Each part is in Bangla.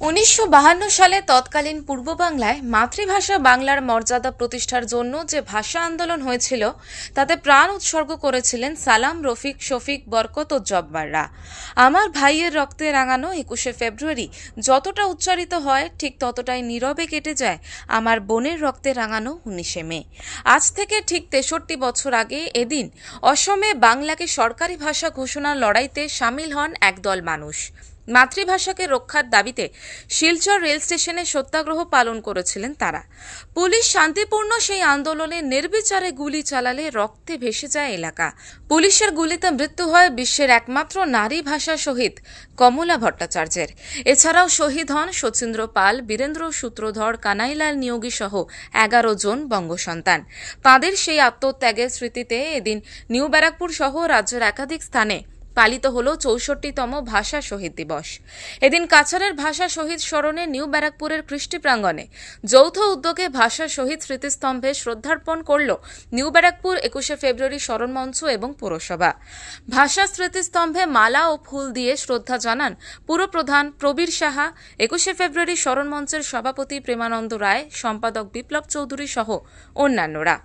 1952 সালে তৎকালীন পূর্ব বাংলায় মাতৃভাষা বাংলার মর্যাদা প্রতিষ্ঠার জন্য যে ভাষা আন্দোলন হয়েছিল তাতে প্রাণ উৎসর্গ করেছিলেন সালাম, রফিক, শফিক, বরকত ও জব্বাররা। আমার ভাইয়ের রক্তে রাঙানো 21শে ফেব্রুয়ারি যতটা উচ্চারিত হয় ঠিক ততটাই নীরবে কেটে যায় আমার বোনের রক্তে রাঙানো 19শে মে। আজ থেকে ঠিক 63 বছর আগে এদিন অসমে বাংলাকে সরকারি ভাষা ঘোষণার লড়াইতে সামিল হন একদল মানুষ। মাতৃভাষাকে রক্ষার দাবিতে শিলচর রেল স্টেশনে সত্যাগ্রহ পালন করেছিলেন তারা। পুলিশ শান্তিপূর্ণ সেই আন্দোলনে নির্বিচারে গুলি চালালে রক্তে ভেসে যায় এলাকা। পুলিশের গুলিতে মৃত্যু হয় বিশ্বের একমাত্র নারী ভাষা শহীদ কমলা ভট্টাচার্যের। এছাড়াও শহীদ হন শচীন্দ্র পাল, বীরেন্দ্র সূত্রধর, কানাইলাল নিয়োগী সহ 11 জন বঙ্গসন্তান। তাঁদের সেই আত্মত্যাগের স্মৃতিতে এদিন নিউ ব্যারাকপুর সহ রাজ্যের একাধিক স্থানে পালিত হল 64তম ভাষা শহীদ দিবস। এদিন কাছাড়ের ভাষা শহীদ স্মরণে নিউ ব্যারাকপুরের কৃষ্টি প্রাঙ্গণে যৌথ উদ্যোগে ভাষা শহীদ স্মৃতিস্তম্ভে শ্রদ্ধার্পণ করল নিউ ব্যারাকপুর 21শে ফেব্রুয়ারি স্মরণ মঞ্চ এবং পৌরসভা। ভাষা স্মৃতিস্তম্ভে মালা ও ফুল দিয়ে শ্রদ্ধা জানান পুরপ্রধান প্রবীর সাহা, 21শে ফেব্রুয়ারি স্মরণ মঞ্চের সভাপতি প্রেমানন্দ রায়, সম্পাদক বিপ্লব চৌধুরী সহ অন্যান্যরা।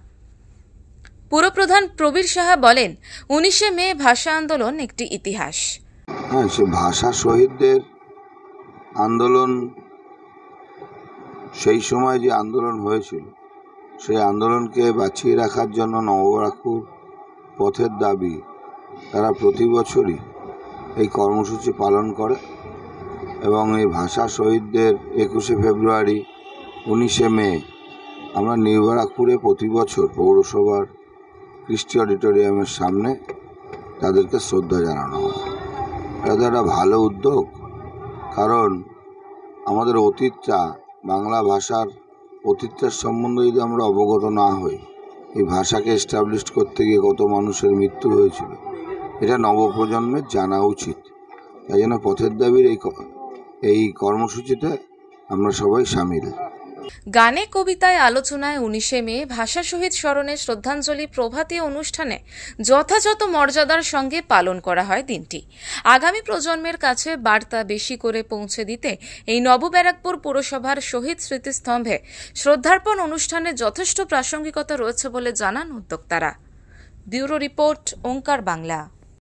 পুরপ্রধান প্রবীর সাহা বলেন, 19শে মে ভাষা আন্দোলন একটি ইতিহাস। সে ভাষা শহীদদের আন্দোলন, সেই সময় যে আন্দোলন হয়েছিল সেই আন্দোলনকে বাঁচিয়ে রাখার জন্য নবব্যারাকপুর পথের দাবি তারা প্রতি বছরই এই কর্মসূচি পালন করে এবং এই ভাষা শহীদদের 21শে ফেব্রুয়ারি, 19শে মে আমরা নিউ ব্যারাকপুরে প্রতি বছর পৌরসভার কৃষ্টি অডিটোরিয়ামের সামনে তাদেরকে শ্রদ্ধা জানানো হয়। এটা তো একটা ভালো উদ্যোগ, কারণ আমাদের অতীতটা, বাংলা ভাষার অতীতটার সম্বন্ধে যদি আমরা অবগত না হই, এই ভাষাকে এস্টাবলিশ করতে গিয়ে কত মানুষের মৃত্যু হয়েছিল, এটা নবপ্রজন্মের জানা উচিত। তাই জন্য পথের দাবির এই কর্মসূচিতে আমরা সবাই সামিল। গানে, কবিতায়, আলোচনায় 19শে মে ভাষা শহীদ স্মরণে শ্রদ্ধাঞ্জলি প্রভাতী অনুষ্ঠানে যথাযথ মর্যাদার সঙ্গে পালন করা হয় দিনটি। আগামী প্রজন্মের কাছে বার্তা বেশি করে পৌঁছে দিতে এই নবব্যারাকপুর পৌরসভার শহীদ স্মৃতিস্তম্ভে শ্রদ্ধার্পণ অনুষ্ঠানে যথেষ্ট প্রাসঙ্গিকতা রয়েছে বলে জানান উদ্যোক্তারা। ব্যুরো রিপোর্ট, ওঙ্কার বাংলা।